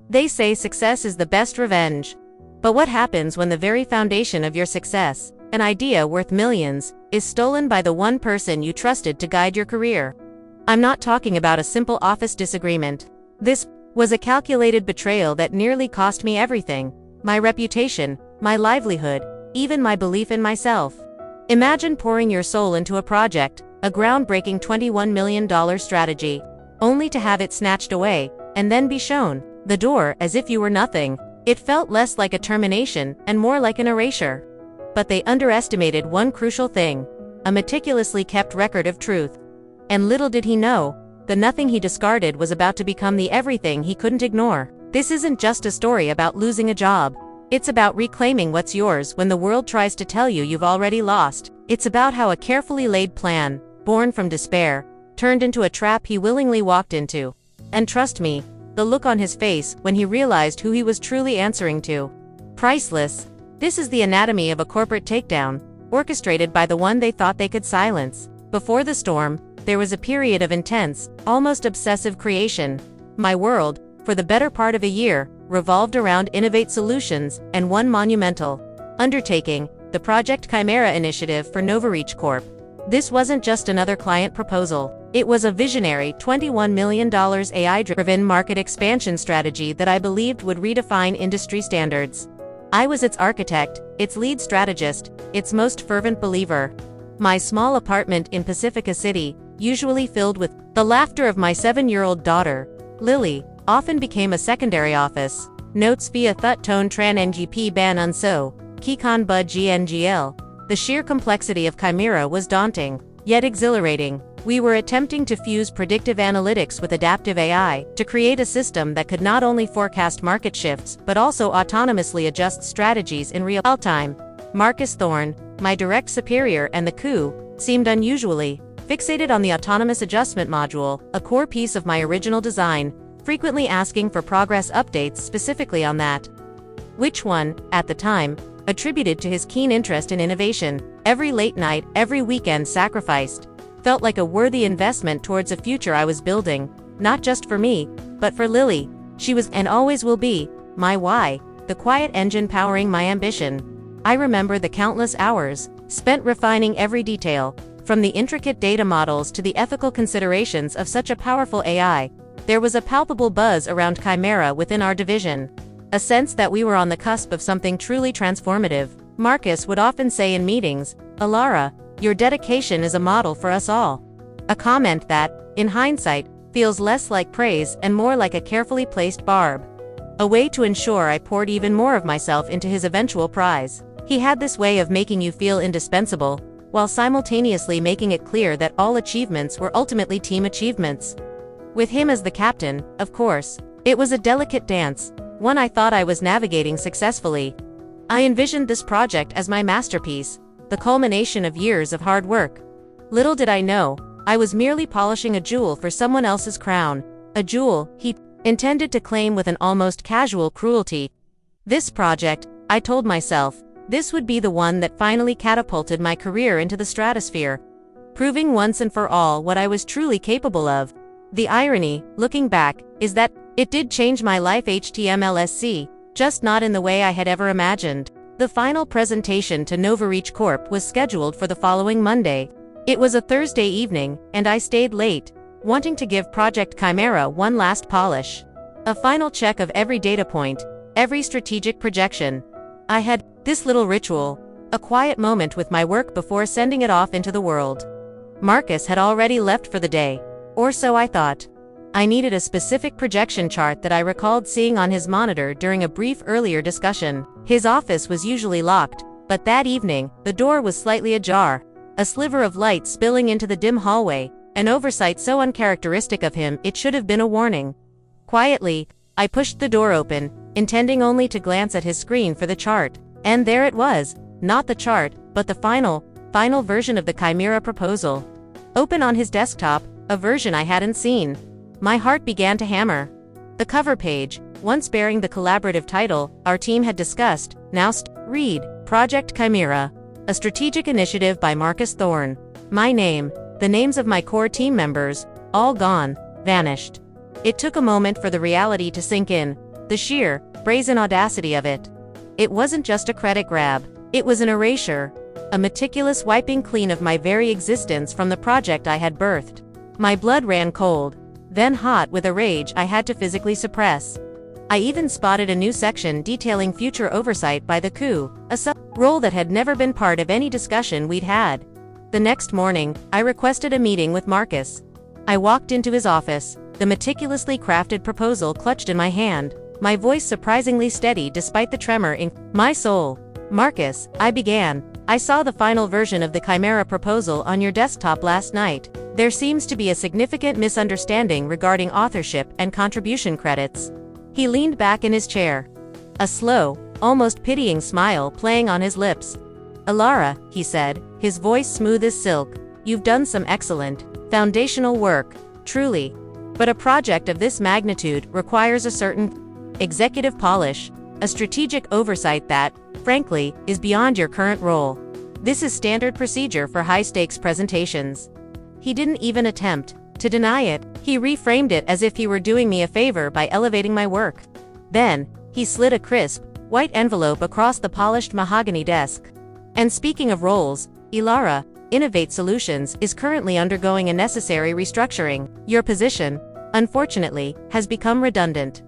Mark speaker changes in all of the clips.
Speaker 1: They say success is the best revenge. But what happens when the very foundation of your success, an idea worth millions, is stolen by the one person you trusted to guide your career? I'm not talking about a simple office disagreement. This was a calculated betrayal that nearly cost me everything: my reputation, my livelihood, even my belief in myself. Imagine pouring your soul into a project, a groundbreaking $21 million strategy, only to have it snatched away, and then be shown the door as if you were nothing. It felt less like a termination and more like an erasure. But they underestimated one crucial thing: a meticulously kept record of truth. And little did he know, the nothing he discarded was about to become the everything he couldn't ignore. This isn't just a story about losing a job. It's about reclaiming what's yours when the world tries to tell you you've already lost. It's about how a carefully laid plan, born from despair, turned into a trap he willingly walked into. And trust me, the look on his face when he realized who he was truly answering to. Priceless. This is the anatomy of a corporate takedown, orchestrated by the one they thought they could silence. Before the storm, there was a period of intense, almost obsessive creation. My world, for the better part of a year, revolved around Innovate Solutions and one monumental undertaking, the Project Chimera initiative for Novareach Corp. This wasn't just another client proposal. It was a visionary $21 million AI-driven market expansion strategy that I believed would redefine industry standards. I was its architect, its lead strategist, its most fervent believer. My small apartment in Pacifica City, usually filled with the laughter of my 7-year-old daughter, Lily, often became a secondary office. Notes via Thut Tone Tran NGP Ban Unso, Kikon Bud GNGL. The sheer complexity of Chimera was daunting, yet exhilarating. We were attempting to fuse predictive analytics with adaptive AI to create a system that could not only forecast market shifts but also autonomously adjust strategies in real time. Marcus Thorne, my direct superior and the coup, seemed unusually fixated on the autonomous adjustment module, a core piece of my original design, frequently asking for progress updates specifically on that. Which one, at the time, attributed to his keen interest in innovation. Every late night, every weekend sacrificed, felt like a worthy investment towards a future I was building, not just for me, but for Lily. She was, and always will be, my why, the quiet engine powering my ambition. I remember the countless hours spent refining every detail, from the intricate data models to the ethical considerations of such a powerful AI. There was a palpable buzz around Chimera within our division, a sense that we were on the cusp of something truly transformative. Marcus would often say in meetings, "Elara, your dedication is a model for us all." A comment that, in hindsight, feels less like praise and more like a carefully placed barb. A way to ensure I poured even more of myself into his eventual prize. He had this way of making you feel indispensable, while simultaneously making it clear that all achievements were ultimately team achievements. With him as the captain, of course, it was a delicate dance, one I thought I was navigating successfully. I envisioned this project as my masterpiece, the culmination of years of hard work. Little did I know, I was merely polishing a jewel for someone else's crown, a jewel he intended to claim with an almost casual cruelty. This project, I told myself, this would be the one that finally catapulted my career into the stratosphere, proving once and for all what I was truly capable of. The irony, looking back, is that it did change my life HTMLSC, just not in the way I had ever imagined. The final presentation to Novareach Corp was scheduled for the following Monday. It was a Thursday evening, and I stayed late, wanting to give Project Chimera one last polish. A final check of every data point, every strategic projection. I had this little ritual, a quiet moment with my work before sending it off into the world. Marcus had already left for the day, or so I thought. I needed a specific projection chart that I recalled seeing on his monitor during a brief earlier discussion. His office was usually locked, but that evening, the door was slightly ajar, a sliver of light spilling into the dim hallway, an oversight so uncharacteristic of him it should have been a warning. Quietly, I pushed the door open, intending only to glance at his screen for the chart. And there it was, not the chart, but the final version of the Chimera proposal. Open on his desktop, a version I hadn't seen. My heart began to hammer. The cover page, once bearing the collaborative title our team had discussed, now read, Project Chimera, a strategic initiative by Marcus Thorne. My name, the names of my core team members, all gone, vanished. It took a moment for the reality to sink in. The sheer, brazen audacity of it. It wasn't just a credit grab. It was an erasure. A meticulous wiping clean of my very existence from the project I had birthed. My blood ran cold, then hot with a rage I had to physically suppress. I even spotted a new section detailing future oversight by the coup, a role that had never been part of any discussion we'd had. The next morning, I requested a meeting with Marcus. I walked into his office, the meticulously crafted proposal clutched in my hand, my voice surprisingly steady despite the tremor in my soul. "Marcus," I began, "I saw the final version of the Chimera proposal on your desktop last night. There seems to be a significant misunderstanding regarding authorship and contribution credits." He leaned back in his chair, a slow, almost pitying smile playing on his lips. "Elara," he said, his voice smooth as silk, "you've done some excellent, foundational work, truly. But a project of this magnitude requires a certain executive polish, a strategic oversight that, frankly, is beyond your current role. This is standard procedure for high-stakes presentations." He didn't even attempt to deny it. He reframed it as if he were doing me a favor by elevating my work. Then, he slid a crisp, white envelope across the polished mahogany desk. "And speaking of roles, Elara, Innovate Solutions is currently undergoing a necessary restructuring. Your position, unfortunately, has become redundant."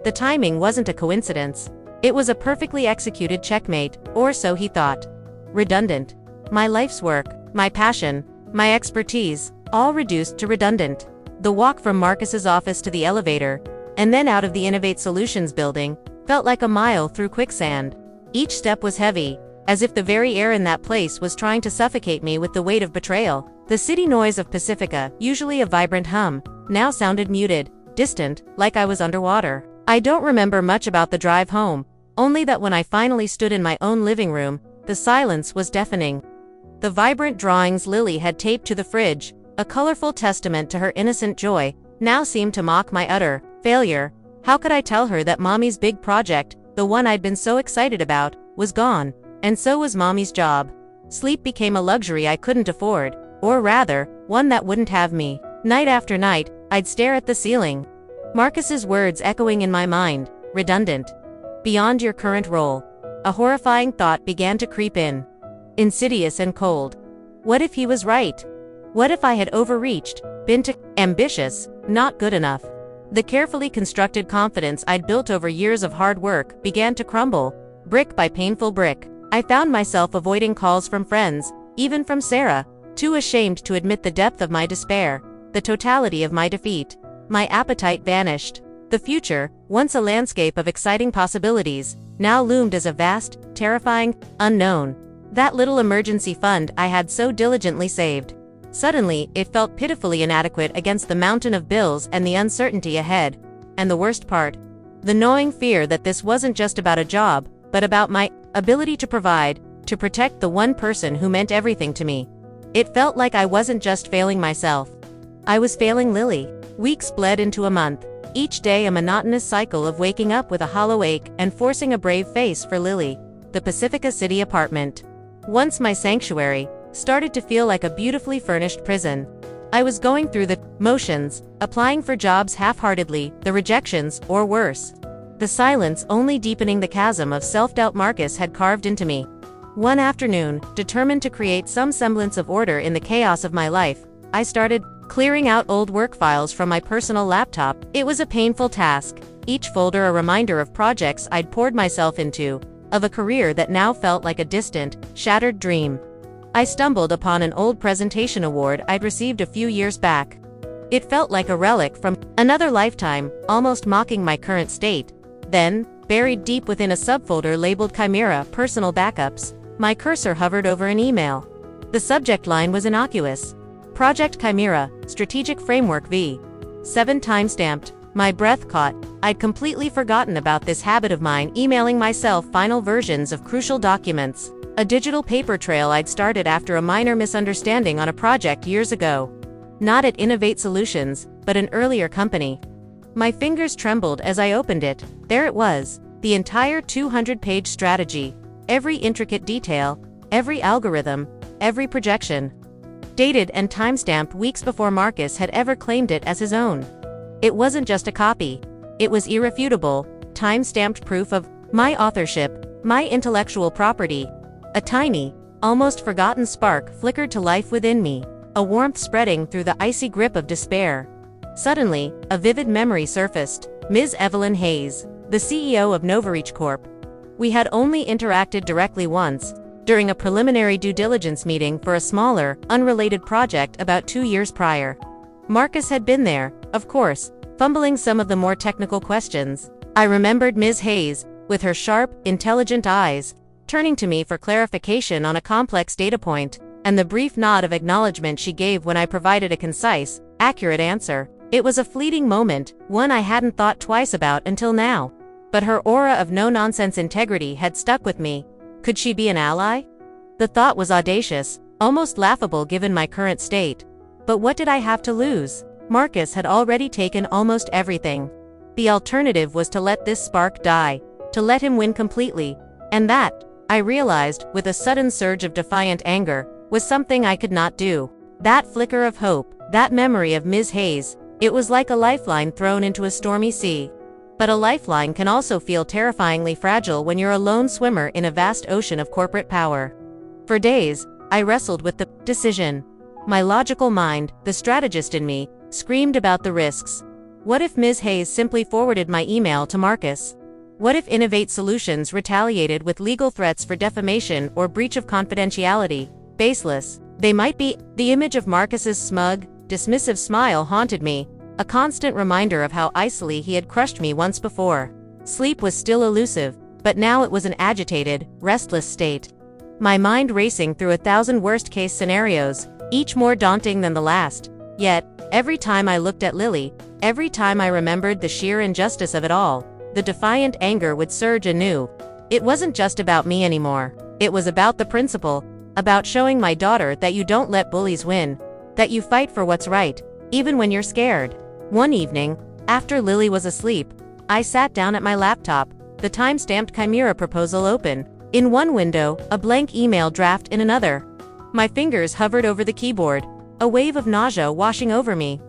Speaker 1: The timing wasn't a coincidence. It was a perfectly executed checkmate, or so he thought. Redundant. My life's work, my passion, my expertise, all reduced to redundant. The walk from Marcus's office to the elevator, and then out of the Innovate Solutions building, felt like a mile through quicksand. Each step was heavy, as if the very air in that place was trying to suffocate me with the weight of betrayal. The city noise of Pacifica, usually a vibrant hum, now sounded muted, distant, like I was underwater. I don't remember much about the drive home, only that when I finally stood in my own living room, the silence was deafening. The vibrant drawings Lily had taped to the fridge, a colorful testament to her innocent joy, now seemed to mock my utter failure. How could I tell her that Mommy's big project, the one I'd been so excited about, was gone? And so was Mommy's job. Sleep became a luxury I couldn't afford, or rather, one that wouldn't have me. Night after night, I'd stare at the ceiling. Marcus's words echoing in my mind, redundant. Beyond your current role. A horrifying thought began to creep in. Insidious and cold. What if he was right? What if I had overreached, been too ambitious, not good enough? The carefully constructed confidence I'd built over years of hard work began to crumble, brick by painful brick. I found myself avoiding calls from friends, even from Sarah, too ashamed to admit the depth of my despair, the totality of my defeat. My appetite vanished. The future, once a landscape of exciting possibilities, now loomed as a vast, terrifying unknown. That little emergency fund I had so diligently saved. Suddenly, it felt pitifully inadequate against the mountain of bills and the uncertainty ahead. And the worst part? The gnawing fear that this wasn't just about a job, but about my ability to provide, to protect the one person who meant everything to me. It felt like I wasn't just failing myself. I was failing Lily. Weeks bled into a month. Each day a monotonous cycle of waking up with a hollow ache and forcing a brave face for Lily, the Pacifica City apartment. Once my sanctuary, started to feel like a beautifully furnished prison. I was going through the motions, applying for jobs half-heartedly, the rejections, or worse. The silence only deepening the chasm of self-doubt Marcus had carved into me. One afternoon, determined to create some semblance of order in the chaos of my life, I started clearing out old work files from my personal laptop. It was a painful task, each folder a reminder of projects I'd poured myself into, of a career that now felt like a distant, shattered dream. I stumbled upon an old presentation award I'd received a few years back. It felt like a relic from another lifetime, almost mocking my current state. Then, buried deep within a subfolder labeled Chimera Personal Backups, my cursor hovered over an email. The subject line was innocuous. Project Chimera, Strategic Framework v. 7 timestamped. My breath caught. I'd completely forgotten about this habit of mine, emailing myself final versions of crucial documents. A digital paper trail I'd started after a minor misunderstanding on a project years ago. Not at Innovate Solutions, but an earlier company. My fingers trembled as I opened it. There it was, the entire 200-page strategy. Every intricate detail, every algorithm, every projection. Dated and timestamped weeks before Marcus had ever claimed it as his own. It wasn't just a copy. It was irrefutable, time-stamped proof of my authorship, my intellectual property. A tiny, almost forgotten spark flickered to life within me, a warmth spreading through the icy grip of despair. Suddenly, a vivid memory surfaced. Ms. Evelyn Hayes, the CEO of Novarich Corp. We had only interacted directly once, during a preliminary due diligence meeting for a smaller, unrelated project about 2 years prior. Marcus had been there, of course, fumbling some of the more technical questions. I remembered Ms. Hayes, with her sharp, intelligent eyes, turning to me for clarification on a complex data point, and the brief nod of acknowledgement she gave when I provided a concise, accurate answer. It was a fleeting moment, one I hadn't thought twice about until now. But her aura of no-nonsense integrity had stuck with me. Could she be an ally? The thought was audacious, almost laughable given my current state. But what did I have to lose? Marcus had already taken almost everything. The alternative was to let this spark die, to let him win completely, and that, I realized, with a sudden surge of defiant anger, was something I could not do. That flicker of hope, that memory of Ms. Hayes, it was like a lifeline thrown into a stormy sea. But a lifeline can also feel terrifyingly fragile when you're a lone swimmer in a vast ocean of corporate power. For days, I wrestled with the decision. My logical mind, the strategist in me, screamed about the risks. What if Ms. Hayes simply forwarded my email to Marcus? What if Innovate Solutions retaliated with legal threats for defamation or breach of confidentiality? Baseless. They might be. The image of Marcus's smug, dismissive smile haunted me, a constant reminder of how icily he had crushed me once before. Sleep was still elusive, but now it was an agitated, restless state. My mind racing through 1,000 worst-case scenarios, each more daunting than the last. Yet, every time I looked at Lily, every time I remembered the sheer injustice of it all, the defiant anger would surge anew. It wasn't just about me anymore. It was about the principle, about showing my daughter that you don't let bullies win, that you fight for what's right, even when you're scared. One evening, after Lily was asleep, I sat down at my laptop, the time-stamped Chimera proposal open. In one window, a blank email draft in another. My fingers hovered over the keyboard, a wave of nausea washing over me.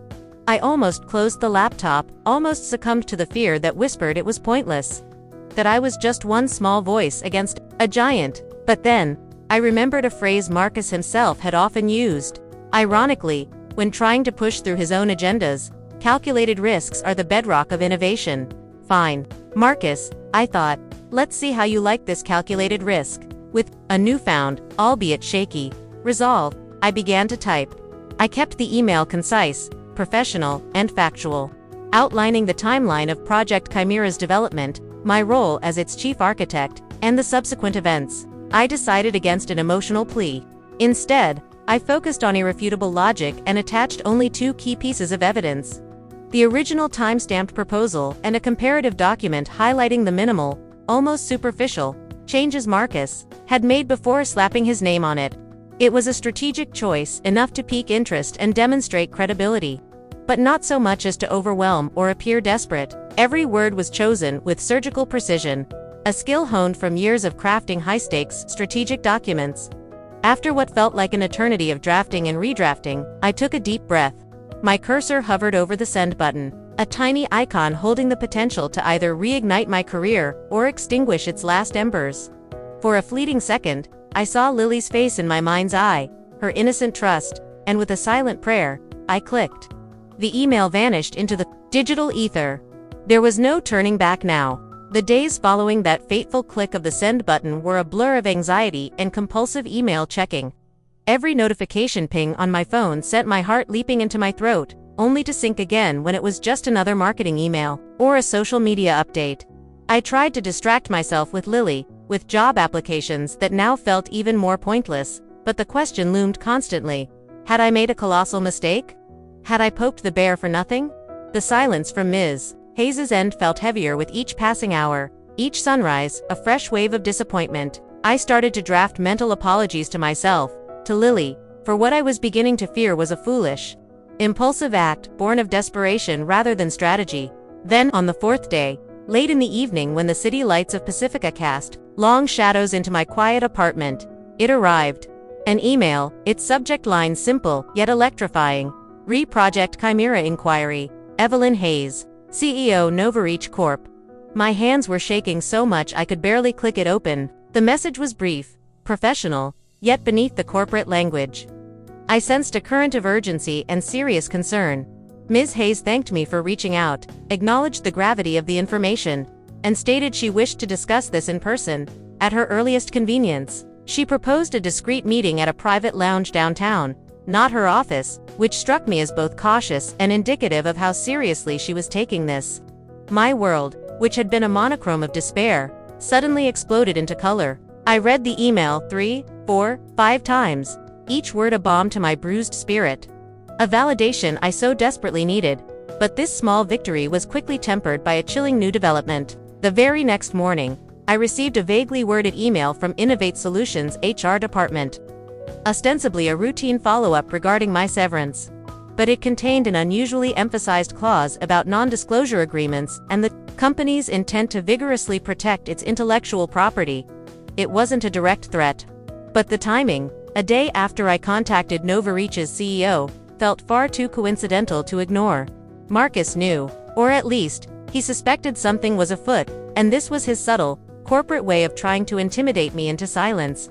Speaker 1: I almost closed the laptop, almost succumbed to the fear that whispered it was pointless, that I was just one small voice against a giant. But then, I remembered a phrase Marcus himself had often used. Ironically, when trying to push through his own agendas, calculated risks are the bedrock of innovation. Fine, Marcus, I thought, let's see how you like this calculated risk. With a newfound, albeit shaky, resolve, I began to type. I kept the email concise, professional, and factual, outlining the timeline of Project Chimera's development, my role as its chief architect, and the subsequent events. I decided against an emotional plea. Instead, I focused on irrefutable logic and attached only 2 key pieces of evidence: the original time-stamped proposal and a comparative document highlighting the minimal, almost superficial, changes Marcus had made before slapping his name on it. It was a strategic choice, enough to pique interest and demonstrate credibility, but not so much as to overwhelm or appear desperate. Every word was chosen with surgical precision, a skill honed from years of crafting high-stakes, strategic documents. After what felt like an eternity of drafting and redrafting, I took a deep breath. My cursor hovered over the send button, a tiny icon holding the potential to either reignite my career or extinguish its last embers. For a fleeting second, I saw Lily's face in my mind's eye, her innocent trust, and with a silent prayer, I clicked. The email vanished into the digital ether. There was no turning back now. The days following that fateful click of the send button were a blur of anxiety and compulsive email checking. Every notification ping on my phone sent my heart leaping into my throat, only to sink again when it was just another marketing email or a social media update. I tried to distract myself with Lily, with job applications that now felt even more pointless, but the question loomed constantly. Had I made a colossal mistake? Had I poked the bear for nothing? The silence from Ms. Hayes' end felt heavier with each passing hour, each sunrise, a fresh wave of disappointment. I started to draft mental apologies to myself, to Lily, for what I was beginning to fear was a foolish, impulsive act, born of desperation rather than strategy. Then, on the 4th day, late in the evening when the city lights of Pacifica cast long shadows into my quiet apartment, it arrived. An email, its subject line simple, yet electrifying. Project Chimera Inquiry, Evelyn Hayes, CEO Novarich Corp. My hands were shaking so much I could barely click it open. The message was brief, professional, yet beneath the corporate language. I sensed a current of urgency and serious concern. Ms. Hayes thanked me for reaching out, acknowledged the gravity of the information, and stated she wished to discuss this in person, at her earliest convenience. She proposed a discreet meeting at a private lounge downtown, not her office, which struck me as both cautious and indicative of how seriously she was taking this. My world, which had been a monochrome of despair, suddenly exploded into color. I read the email 3, 4, 5 times, each word a balm to my bruised spirit. A validation I so desperately needed, but this small victory was quickly tempered by a chilling new development. The very next morning, I received a vaguely worded email from Innovate Solutions' HR department. Ostensibly a routine follow-up regarding my severance. But it contained an unusually emphasized clause about non-disclosure agreements and the company's intent to vigorously protect its intellectual property. It wasn't a direct threat. But the timing, a day after I contacted Novareach's CEO, felt far too coincidental to ignore. Marcus knew, or at least, he suspected something was afoot, and this was his subtle, corporate way of trying to intimidate me into silence.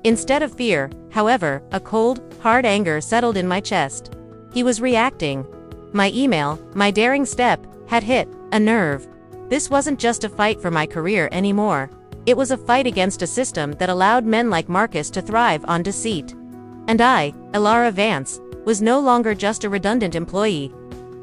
Speaker 1: Instead of fear, however, a cold, hard anger settled in my chest. He was reacting. My email, my daring step, had hit a nerve. This wasn't just a fight for my career anymore. It was a fight against a system that allowed men like Marcus to thrive on deceit. And I, Elara Vance, was no longer just a redundant employee.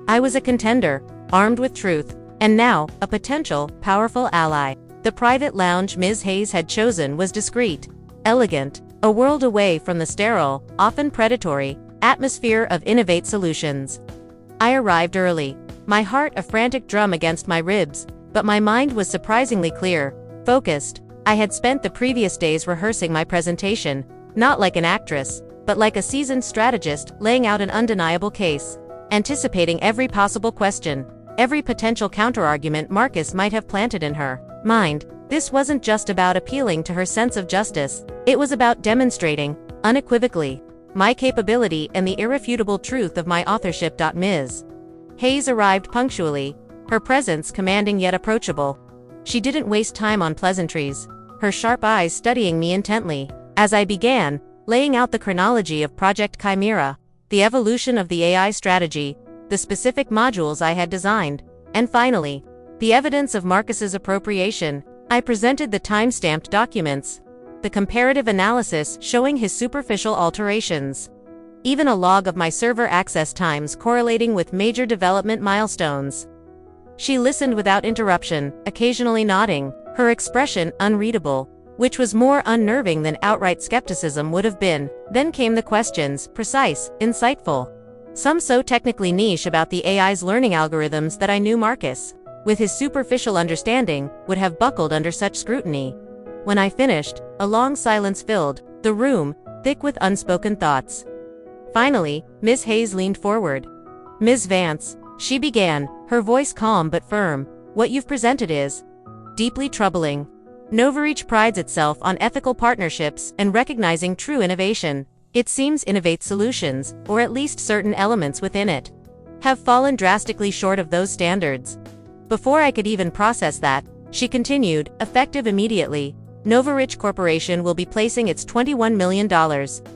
Speaker 1: I was a contender, armed with truth, and now, a potential, powerful ally. The private lounge Ms. Hayes had chosen was discreet, elegant, a world away from the sterile, often predatory, atmosphere of Innovate Solutions. I arrived early, my heart a frantic drum against my ribs, but my mind was surprisingly clear, focused. I had spent the previous days rehearsing my presentation, not like an actress, but like a seasoned strategist laying out an undeniable case, anticipating every possible question, every potential counterargument Marcus might have planted in her mind. This wasn't just about appealing to her sense of justice, it was about demonstrating, unequivocally, my capability and the irrefutable truth of my authorship. Ms. Hayes arrived punctually, her presence commanding yet approachable. She didn't waste time on pleasantries, her sharp eyes studying me intently. As I began, laying out the chronology of Project Chimera, the evolution of the AI strategy, the specific modules I had designed, and finally, the evidence of Marcus's appropriation, I presented the time-stamped documents, the comparative analysis showing his superficial alterations, even a log of my server access times correlating with major development milestones. She listened without interruption, occasionally nodding, her expression unreadable, which was more unnerving than outright skepticism would have been. Then came the questions, precise, insightful, some so technically niche about the AI's learning algorithms that I knew Marcus, with his superficial understanding, would have buckled under such scrutiny. When I finished, a long silence filled the room, thick with unspoken thoughts. Finally, Ms. Hayes leaned forward. "Ms. Vance," she began, her voice calm but firm, "what you've presented is deeply troubling. Novareach prides itself on ethical partnerships and recognizing true innovation. It seems Innovate Solutions, or at least certain elements within it, have fallen drastically short of those standards." Before I could even process that, she continued, "Effective immediately, Novareach Corporation will be placing its $21 million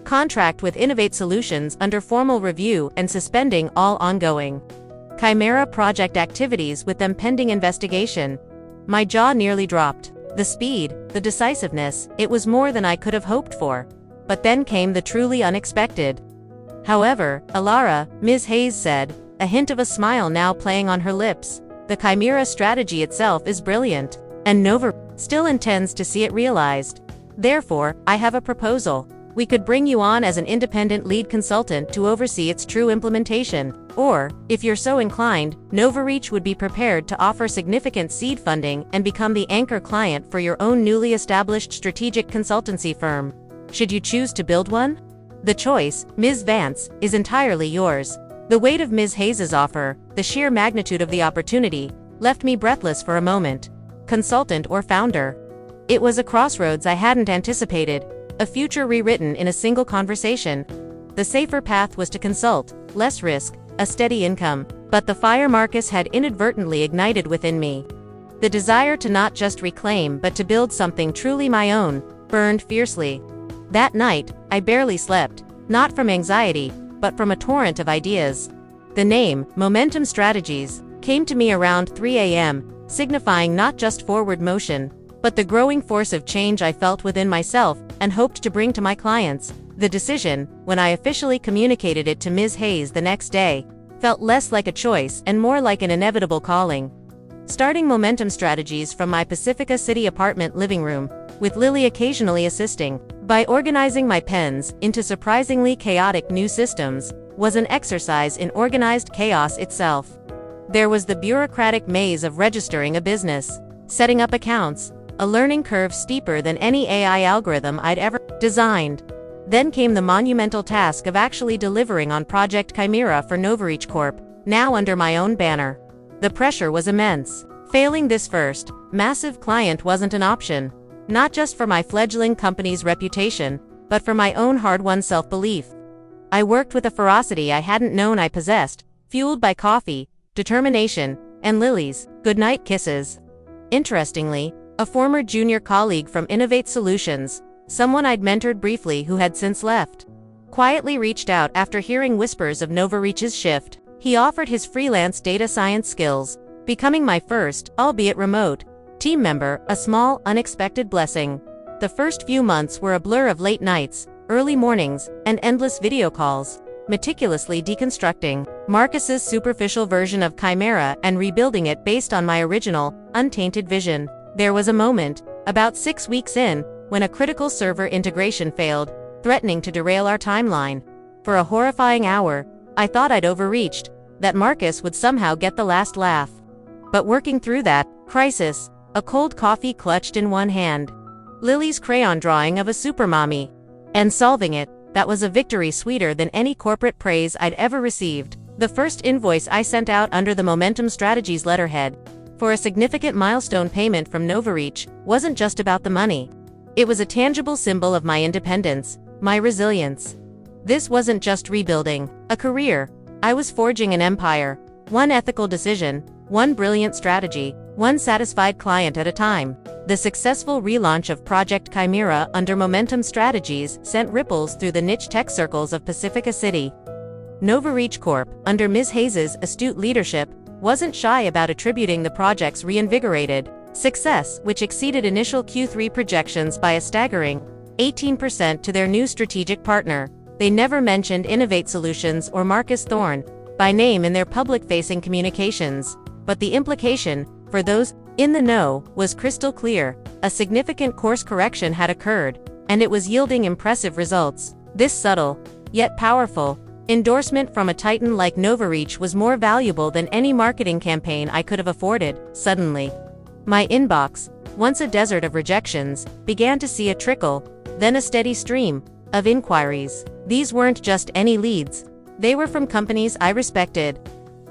Speaker 1: contract with Innovate Solutions under formal review and suspending all ongoing Chimera project activities with them pending investigation." My jaw nearly dropped. The speed, the decisiveness, it was more than I could have hoped for. But then came the truly unexpected. "However, Elara," Ms. Hayes said, a hint of a smile now playing on her lips, "the Chimera strategy itself is brilliant, and Nova still intends to see it realized. Therefore, I have a proposal. We could bring you on as an independent lead consultant to oversee its true implementation. Or, if you're so inclined, Novareach would be prepared to offer significant seed funding and become the anchor client for your own newly established strategic consultancy firm. Should you choose to build one? The choice, Ms. Vance, is entirely yours." The weight of Ms. Hayes's offer, the sheer magnitude of the opportunity, left me breathless for a moment. Consultant or founder? It was a crossroads I hadn't anticipated, a future rewritten in a single conversation. The safer path was to consult, less risk, a steady income, but the fire Marcus had inadvertently ignited within me. The desire to not just reclaim but to build something truly my own burned fiercely. That night, I barely slept, not from anxiety, but from a torrent of ideas. The name, Momentum Strategies, came to me around 3 a.m., signifying not just forward motion, but the growing force of change I felt within myself and hoped to bring to my clients. The decision, when I officially communicated it to Ms. Hayes the next day, felt less like a choice and more like an inevitable calling. Starting Momentum Strategies from my Pacifica City apartment living room, with Lily occasionally assisting, by organizing my pens into surprisingly chaotic new systems, was an exercise in organized chaos itself. There was the bureaucratic maze of registering a business, setting up accounts, a learning curve steeper than any AI algorithm I'd ever designed. Then came the monumental task of actually delivering on Project Chimera for Novareach Corp., now under my own banner. The pressure was immense. Failing this first, massive client wasn't an option, not just for my fledgling company's reputation, but for my own hard-won self-belief. I worked with a ferocity I hadn't known I possessed, fueled by coffee, determination, and Lily's goodnight kisses. Interestingly, a former junior colleague from Innovate Solutions, someone I'd mentored briefly who had since left, quietly reached out after hearing whispers of Novareach's shift. He offered his freelance data science skills, becoming my first, albeit remote, team member, a small, unexpected blessing. The first few months were a blur of late nights, early mornings, and endless video calls, meticulously deconstructing Marcus's superficial version of Chimera and rebuilding it based on my original, untainted vision. There was a moment, about 6 weeks in, when a critical server integration failed, threatening to derail our timeline. For a horrifying hour, I thought I'd overreached, that Marcus would somehow get the last laugh. But working through that crisis, a cold coffee clutched in one hand, Lily's crayon drawing of a supermommy, and solving it, that was a victory sweeter than any corporate praise I'd ever received. The first invoice I sent out under the Momentum Strategies letterhead, for a significant milestone payment from Novareach, wasn't just about the money. It was a tangible symbol of my independence, my resilience. This wasn't just rebuilding a career. I was forging an empire, one ethical decision, one brilliant strategy, one satisfied client at a time. The successful relaunch of Project Chimera under Momentum Strategies sent ripples through the niche tech circles of Pacifica City. Novareach Corp., under Ms. Hayes' astute leadership, wasn't shy about attributing the project's reinvigorated success, which exceeded initial Q3 projections by a staggering 18%, to their new strategic partner. They never mentioned Innovate Solutions or Marcus Thorne by name in their public-facing communications, but the implication, for those in the know, was crystal clear. A significant course correction had occurred, and it was yielding impressive results. This subtle, yet powerful, endorsement from a titan like Novareach was more valuable than any marketing campaign I could have afforded. Suddenly, my inbox, once a desert of rejections, began to see a trickle, then a steady stream, of inquiries. These weren't just any leads. They were from companies I respected,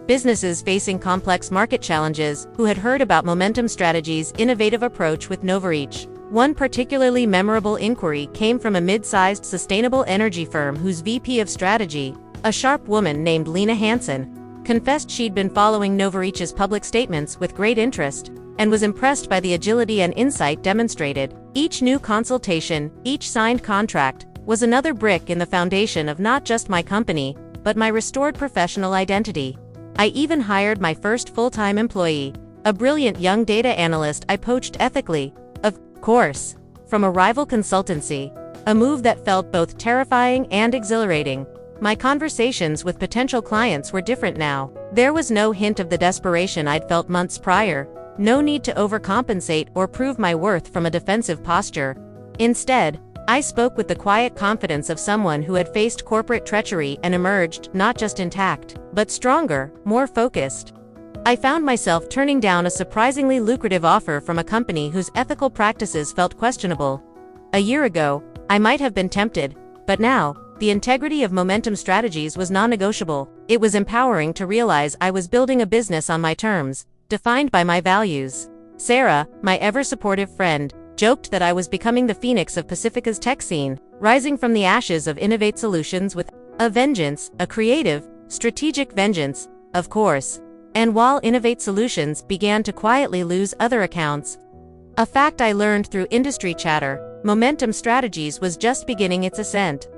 Speaker 1: businesses facing complex market challenges, who had heard about Momentum Strategies' innovative approach with Novareach. One particularly memorable inquiry came from a mid-sized sustainable energy firm whose VP of strategy, a sharp woman named Lena Hansen, confessed she'd been following Novareach's public statements with great interest, and was impressed by the agility and insight demonstrated. Each new consultation, each signed contract, was another brick in the foundation of not just my company, but my restored professional identity. I even hired my first full-time employee, a brilliant young data analyst I poached ethically, of course, from a rival consultancy, a move that felt both terrifying and exhilarating. My conversations with potential clients were different now. There was no hint of the desperation I'd felt months prior, no need to overcompensate or prove my worth from a defensive posture. Instead, I spoke with the quiet confidence of someone who had faced corporate treachery and emerged not just intact, but stronger, more focused. I found myself turning down a surprisingly lucrative offer from a company whose ethical practices felt questionable. A year ago, I might have been tempted, but now, the integrity of Momentum Strategies was non-negotiable. It was empowering to realize I was building a business on my terms, defined by my values. Sarah, my ever-supportive friend, joked that I was becoming the phoenix of Pacifica's tech scene, rising from the ashes of Innovate Solutions with a vengeance, a creative, strategic vengeance, of course. And while Innovate Solutions began to quietly lose other accounts, a fact I learned through industry chatter, Momentum Strategies was just beginning its ascent.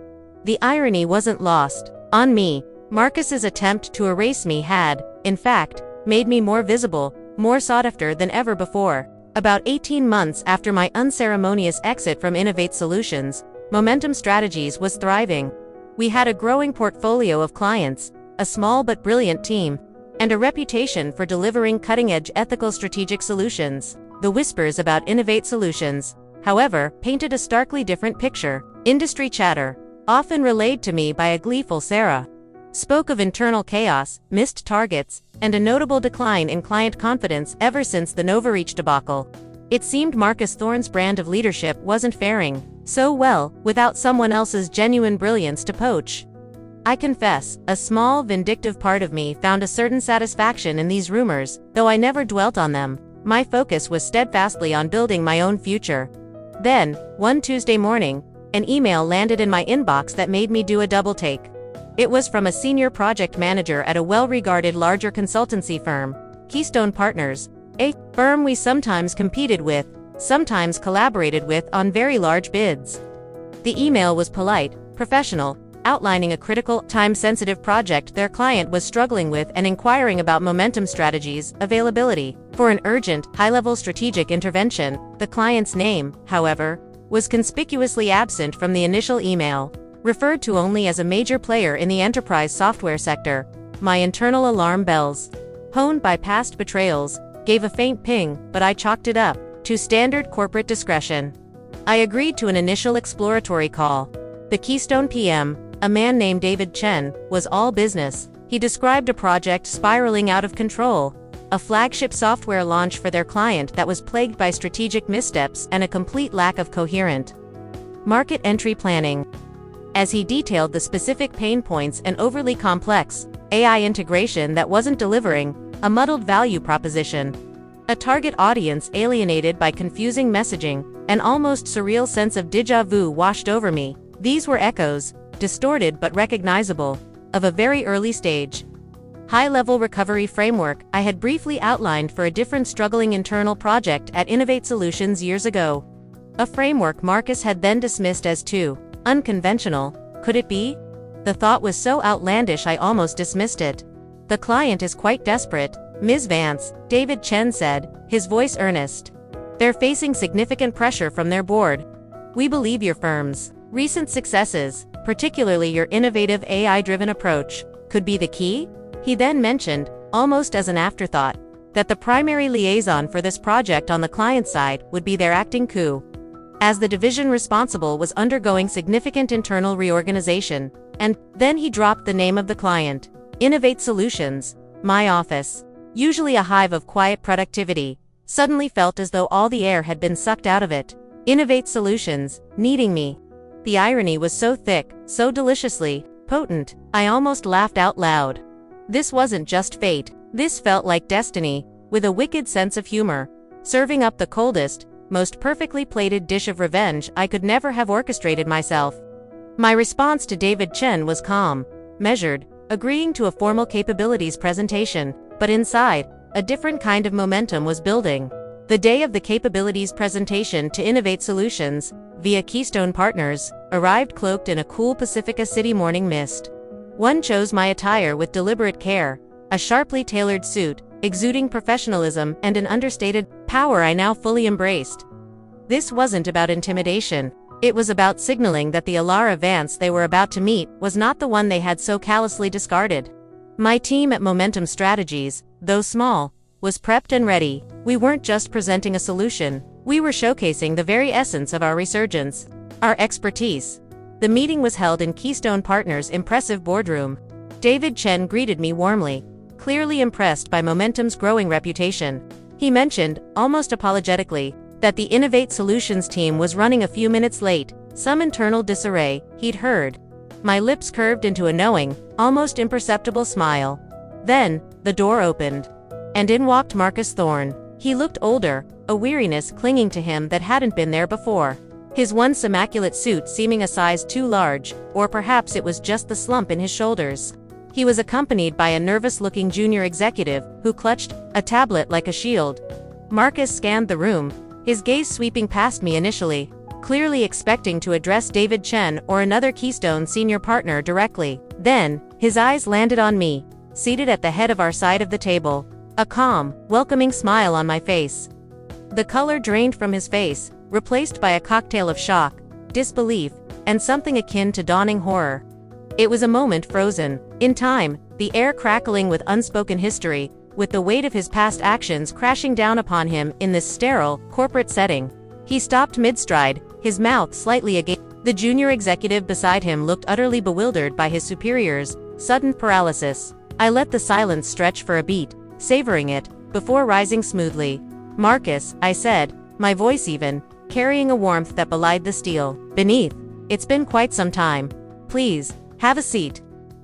Speaker 1: The irony wasn't lost on me. Marcus's attempt to erase me had, in fact, made me more visible, more sought after than ever before. About 18 months after my unceremonious exit from Innovate Solutions, Momentum Strategies was thriving. We had a growing portfolio of clients, a small but brilliant team, and a reputation for delivering cutting-edge ethical strategic solutions. The whispers about Innovate Solutions, however, painted a starkly different picture. Industry chatter, often relayed to me by a gleeful Sarah, spoke of internal chaos, missed targets, and a notable decline in client confidence ever since the Novareach debacle. It seemed Marcus Thorne's brand of leadership wasn't faring so well without someone else's genuine brilliance to poach. I confess, a small, vindictive part of me found a certain satisfaction in these rumors, though I never dwelt on them. My focus was steadfastly on building my own future. Then, one Tuesday morning, an email landed in my inbox that made me do a double take. It was from a senior project manager at a well-regarded larger consultancy firm, Keystone Partners, a firm we sometimes competed with, sometimes collaborated with on very large bids. The email was polite, professional, outlining a critical, time-sensitive project their client was struggling with and inquiring about Momentum Strategies' availability for an urgent, high-level strategic intervention. The client's name, however, was conspicuously absent from the initial email, referred to only as a major player in the enterprise software sector. My internal alarm bells, honed by past betrayals, gave a faint ping, but I chalked it up to standard corporate discretion. I agreed to an initial exploratory call. The Keystone PM, a man named David Chen, was all business. He described a project spiraling out of control, a flagship software launch for their client that was plagued by strategic missteps and a complete lack of coherent market entry planning. As he detailed the specific pain points and overly complex AI integration that wasn't delivering, a muddled value proposition, a target audience alienated by confusing messaging, an almost surreal sense of déjà vu washed over me. These were echoes, distorted but recognizable, of a very early stage high-level recovery framework I had briefly outlined for a different struggling internal project at Innovate Solutions years ago. A framework Marcus had then dismissed as too unconventional. Could it be? The thought was so outlandish I almost dismissed it. The client is quite desperate, Ms. Vance, David Chen said, his voice earnest. They're facing significant pressure from their board. We believe your firm's recent successes, particularly your innovative AI-driven approach, could be the key? He then mentioned, almost as an afterthought, that the primary liaison for this project on the client side would be their acting coup, as the division responsible was undergoing significant internal reorganization. And then he dropped the name of the client. Innovate Solutions. My office, usually a hive of quiet productivity, suddenly felt as though all the air had been sucked out of it. Innovate Solutions, needing me. The irony was so thick, so deliciously potent, I almost laughed out loud. This wasn't just fate. This felt like destiny, with a wicked sense of humor, serving up the coldest, most perfectly plated dish of revenge I could never have orchestrated myself. My response to David Chen was calm, measured, agreeing to a formal capabilities presentation, but inside, a different kind of momentum was building. The day of the capabilities presentation to Innovate Solutions, via Keystone Partners, arrived cloaked in a cool Pacifica City morning mist. One chose my attire with deliberate care, a sharply tailored suit, exuding professionalism and an understated power I now fully embraced. This wasn't about intimidation. It was about signaling that the Elara Vance they were about to meet was not the one they had so callously discarded. My team at Momentum Strategies, though small, was prepped and ready. We weren't just presenting a solution, we were showcasing the very essence of our resurgence, our expertise. The meeting was held in Keystone Partners' impressive boardroom. David Chen greeted me warmly, clearly impressed by Momentum's growing reputation. He mentioned, almost apologetically, that the Innovate Solutions team was running a few minutes late, some internal disarray he'd heard. My lips curved into a knowing, almost imperceptible smile. Then, the door opened, and in walked Marcus Thorne. He looked older, a weariness clinging to him that hadn't been there before. His once immaculate suit seeming a size too large, or perhaps it was just the slump in his shoulders. He was accompanied by a nervous-looking junior executive who clutched a tablet like a shield. Marcus scanned the room, his gaze sweeping past me initially, clearly expecting to address David Chen or another Keystone senior partner directly. Then, his eyes landed on me, seated at the head of our side of the table, a calm, welcoming smile on my face. The color drained from his face, replaced by a cocktail of shock, disbelief, and something akin to dawning horror. It was a moment frozen in time, the air crackling with unspoken history, with the weight of his past actions crashing down upon him in this sterile, corporate setting. He stopped mid-stride, his mouth slightly agape. The junior executive beside him looked utterly bewildered by his superior's sudden paralysis. I let the silence stretch for a beat, savoring it, before rising smoothly. "Marcus," I said, my voice even, carrying a warmth that belied the steel beneath. "It's been quite some time. Please, have a seat.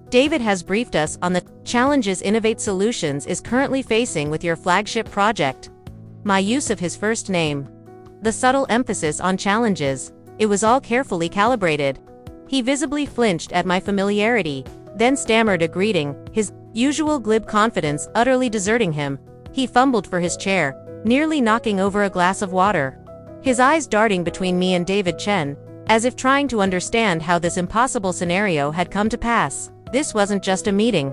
Speaker 1: David has briefed us on the challenges Innovate Solutions is currently facing with your flagship project." My use of his first name. The subtle emphasis on challenges. It was all carefully calibrated. He visibly flinched at my familiarity, then stammered a greeting, his usual glib confidence utterly deserting him. He fumbled for his chair, nearly knocking over a glass of water. His eyes darting between me and David Chen, as if trying to understand how this impossible scenario had come to pass. This wasn't just a meeting.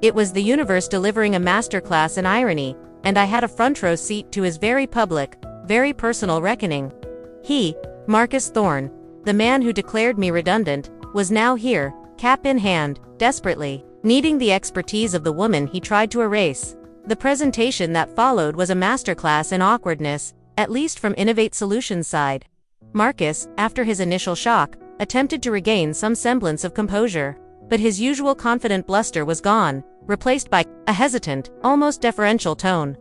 Speaker 1: It was the universe delivering a masterclass in irony, and I had a front row seat to his very public, very personal reckoning. He, Marcus Thorne, the man who declared me redundant, was now here, cap in hand, desperately, needing the expertise of the woman he tried to erase. The presentation that followed was a masterclass in awkwardness, at least from Innovate Solutions' side. Marcus, after his initial shock, attempted to regain some semblance of composure. But his usual confident bluster was gone, replaced by a hesitant, almost deferential tone.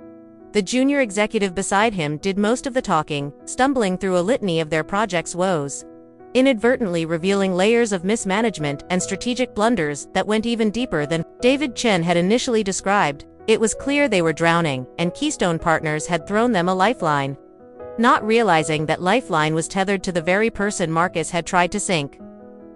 Speaker 1: The junior executive beside him did most of the talking, stumbling through a litany of their project's woes, inadvertently revealing layers of mismanagement and strategic blunders that went even deeper than David Chen had initially described. It was clear they were drowning, and Keystone partners had thrown them a lifeline, not realizing that lifeline was tethered to the very person Marcus had tried to sink.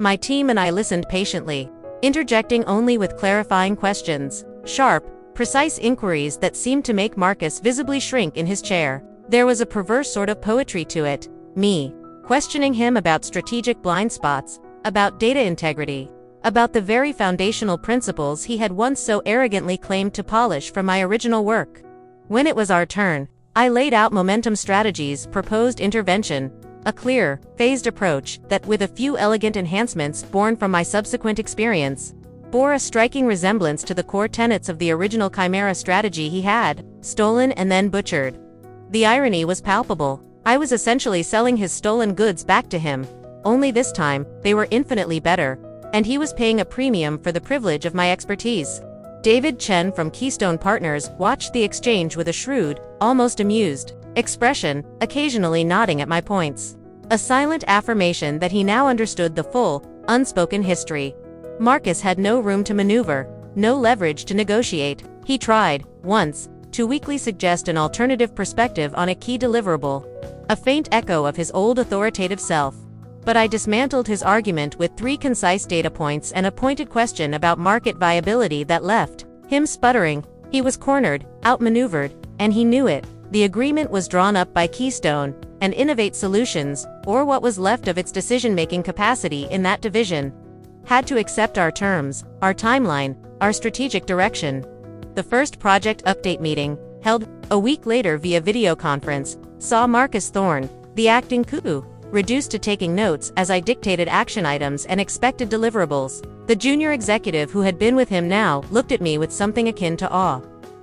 Speaker 1: My team and I listened patiently, interjecting only with clarifying questions, sharp, precise inquiries that seemed to make Marcus visibly shrink in his chair. There was a perverse sort of poetry to it, me questioning him about strategic blind spots, about data integrity, about the very foundational principles he had once so arrogantly claimed to polish from my original work. When it was our turn, I laid out momentum strategies, proposed intervention, a clear, phased approach that, with a few elegant enhancements born from my subsequent experience, bore a striking resemblance to the core tenets of the original Chimera strategy he had stolen and then butchered. The irony was palpable. I was essentially selling his stolen goods back to him, only this time, they were infinitely better, and he was paying a premium for the privilege of my expertise. David Chen from Keystone Partners watched the exchange with a shrewd, almost amused expression, occasionally nodding at my points. A silent affirmation that he now understood the full, unspoken history. Marcus had no room to maneuver, no leverage to negotiate. He tried, once, to weakly suggest an alternative perspective on a key deliverable, a faint echo of his old authoritative self. But I dismantled his argument with 3 concise data points and a pointed question about market viability that left him sputtering. He was cornered, outmaneuvered, and he knew it. The agreement was drawn up by Keystone and Innovate Solutions, or what was left of its decision-making capacity in that division, had to accept our terms, our timeline, our strategic direction. The first project update meeting, held a week later via video conference, saw Marcus Thorne, the acting coup, reduced to taking notes as I dictated action items and expected deliverables. The junior executive who had been with him now looked at me with something akin to awe.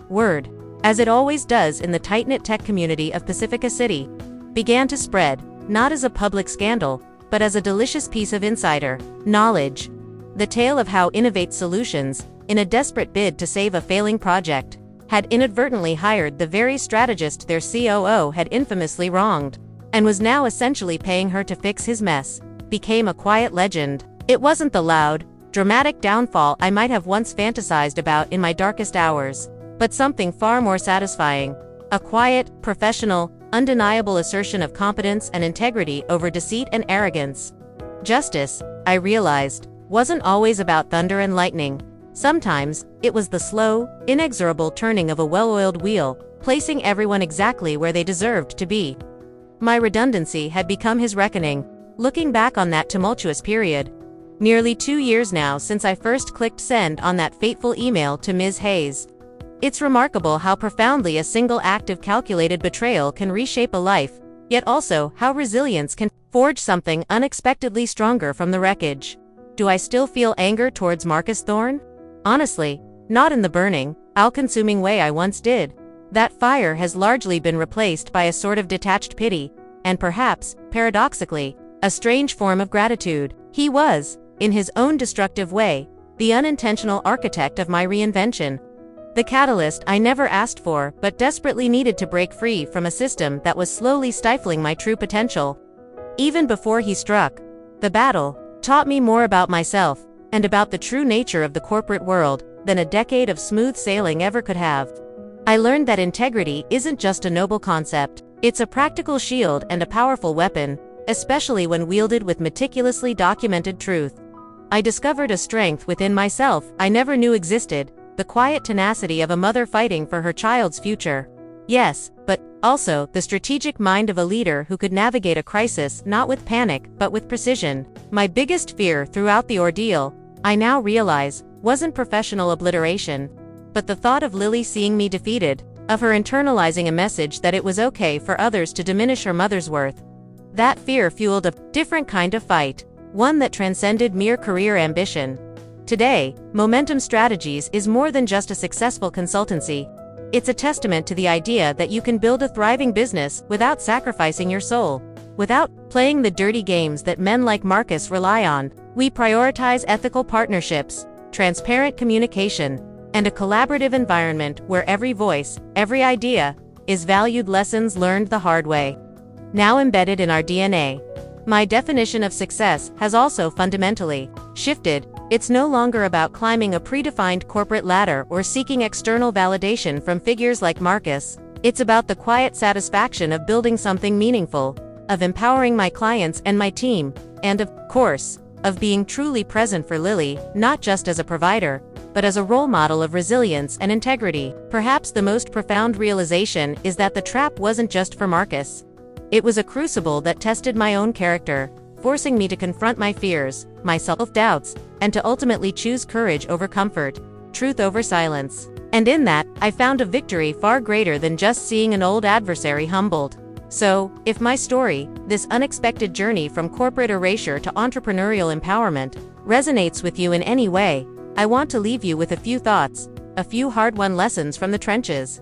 Speaker 1: Word, as it always does in the tight-knit tech community of Pacifica City, began to spread, not as a public scandal, but as a delicious piece of insider knowledge. The tale of how Innovate Solutions, in a desperate bid to save a failing project, had inadvertently hired the very strategist their COO had infamously wronged, and was now essentially paying her to fix his mess, became a quiet legend. It wasn't the loud, dramatic downfall I might have once fantasized about in my darkest hours, but something far more satisfying. A quiet, professional, undeniable assertion of competence and integrity over deceit and arrogance. Justice, I realized, wasn't always about thunder and lightning. Sometimes, it was the slow, inexorable turning of a well-oiled wheel, placing everyone exactly where they deserved to be. My redundancy had become his reckoning, looking back on that tumultuous period. Nearly 2 years now since I first clicked send on that fateful email to Ms. Hayes. It's remarkable how profoundly a single act of calculated betrayal can reshape a life, yet also how resilience can forge something unexpectedly stronger from the wreckage. Do I still feel anger towards Marcus Thorne? Honestly, not in the burning, all-consuming way I once did. That fire has largely been replaced by a sort of detached pity, and perhaps, paradoxically, a strange form of gratitude. He was, in his own destructive way, the unintentional architect of my reinvention. The catalyst I never asked for but desperately needed to break free from a system that was slowly stifling my true potential. Even before he struck, the battle taught me more about myself and about the true nature of the corporate world than a decade of smooth sailing ever could have. I learned that integrity isn't just a noble concept, it's a practical shield and a powerful weapon, especially when wielded with meticulously documented truth. I discovered a strength within myself I never knew existed, the quiet tenacity of a mother fighting for her child's future. Yes, but also the strategic mind of a leader who could navigate a crisis not with panic but with precision. My biggest fear throughout the ordeal, I now realize, wasn't professional obliteration, but the thought of Lily seeing me defeated, of her internalizing a message that it was okay for others to diminish her mother's worth. That fear fueled a different kind of fight, one that transcended mere career ambition. Today, Momentum Strategies is more than just a successful consultancy. It's a testament to the idea that you can build a thriving business without sacrificing your soul. Without playing the dirty games that men like Marcus rely on, we prioritize ethical partnerships, transparent communication, and a collaborative environment where every voice, every idea, is valued. Lessons learned the hard way. Now embedded in our DNA. My definition of success has also fundamentally shifted. It's no longer about climbing a predefined corporate ladder or seeking external validation from figures like Marcus. It's about the quiet satisfaction of building something meaningful, of empowering my clients and my team, and of course, of being truly present for Lily, not just as a provider, but as a role model of resilience and integrity. Perhaps the most profound realization is that the trap wasn't just for Marcus. It was a crucible that tested my own character, forcing me to confront my fears, my self-doubts, and to ultimately choose courage over comfort, truth over silence. And in that, I found a victory far greater than just seeing an old adversary humbled. So, if my story, this unexpected journey from corporate erasure to entrepreneurial empowerment, resonates with you in any way, I want to leave you with a few thoughts, a few hard-won lessons from the trenches.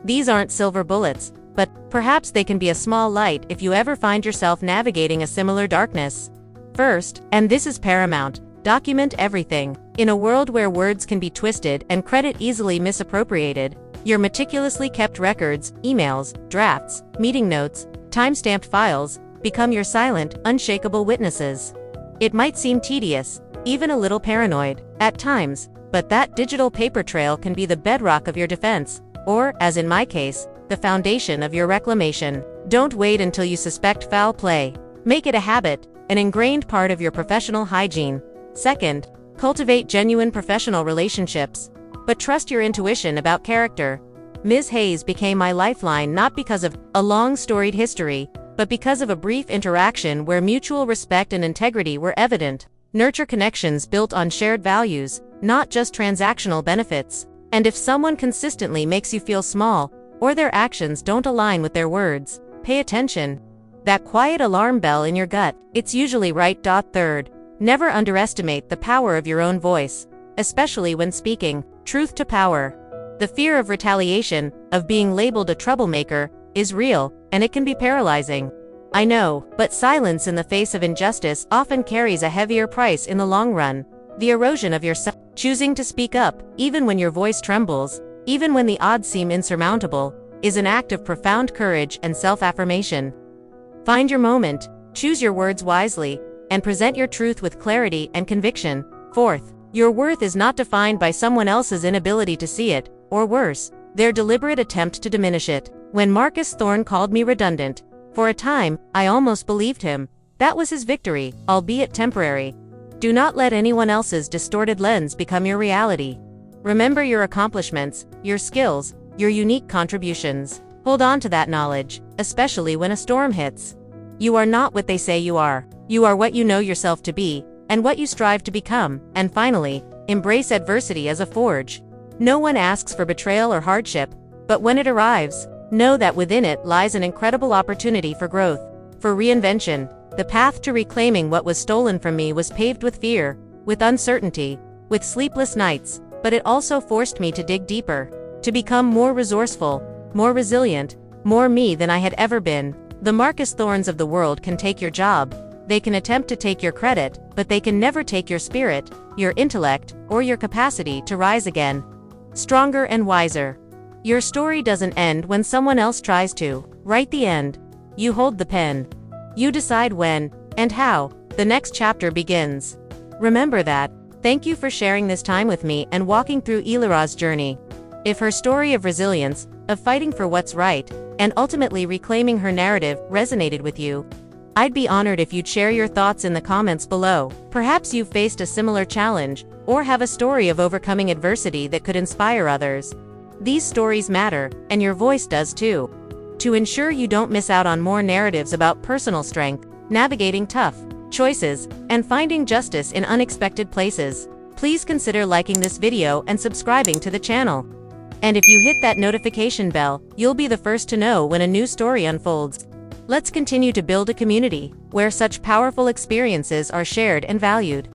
Speaker 1: These aren't silver bullets, but perhaps they can be a small light if you ever find yourself navigating a similar darkness. First, and this is paramount, document everything. In a world where words can be twisted and credit easily misappropriated, your meticulously kept records, emails, drafts, meeting notes, time-stamped files, become your silent, unshakable witnesses. It might seem tedious, even a little paranoid, at times, but that digital paper trail can be the bedrock of your defense, or, as in my case, the foundation of your reclamation. Don't wait until you suspect foul play. Make it a habit, an ingrained part of your professional hygiene. Second, cultivate genuine professional relationships, but trust your intuition about character. Ms. Hayes became my lifeline not because of a long storied history, but because of a brief interaction where mutual respect and integrity were evident. Nurture connections built on shared values, not just transactional benefits. And if someone consistently makes you feel small, or their actions don't align with their words, pay attention. That quiet alarm bell in your gut, it's usually right. Third, never underestimate the power of your own voice, especially when speaking truth to power. The fear of retaliation, of being labeled a troublemaker, is real, and it can be paralyzing. I know, but silence in the face of injustice often carries a heavier price in the long run. The erosion of yourself. Choosing to speak up, even when your voice trembles, even when the odds seem insurmountable, is an act of profound courage and self-affirmation. Find your moment, choose your words wisely, and present your truth with clarity and conviction. Fourth, your worth is not defined by someone else's inability to see it, or worse, their deliberate attempt to diminish it. When Marcus Thorne called me redundant, for a time, I almost believed him. That was his victory, albeit temporary. Do not let anyone else's distorted lens become your reality. Remember your accomplishments, your skills, your unique contributions. Hold on to that knowledge, especially when a storm hits. You are not what they say you are. You are what you know yourself to be, and what you strive to become. And finally, embrace adversity as a forge. No one asks for betrayal or hardship, but when it arrives, know that within it lies an incredible opportunity for growth, for reinvention. The path to reclaiming what was stolen from me was paved with fear, with uncertainty, with sleepless nights, but it also forced me to dig deeper, to become more resourceful, more resilient, more me than I had ever been. The Marcus Thornes of the world can take your job, they can attempt to take your credit, but they can never take your spirit, your intellect, or your capacity to rise again. Stronger and wiser. Your story doesn't end when someone else tries to. Write the end. You hold the pen. You decide when, and how, the next chapter begins. Remember that. Thank you for sharing this time with me and walking through Elara's journey. If her story of resilience, of fighting for what's right, and ultimately reclaiming her narrative resonated with you, I'd be honored if you'd share your thoughts in the comments below. Perhaps you've faced a similar challenge, or have a story of overcoming adversity that could inspire others. These stories matter, and your voice does too. To ensure you don't miss out on more narratives about personal strength, navigating tough choices, and finding justice in unexpected places, please consider liking this video and subscribing to the channel. And if you hit that notification bell, you'll be the first to know when a new story unfolds. Let's continue to build a community where such powerful experiences are shared and valued.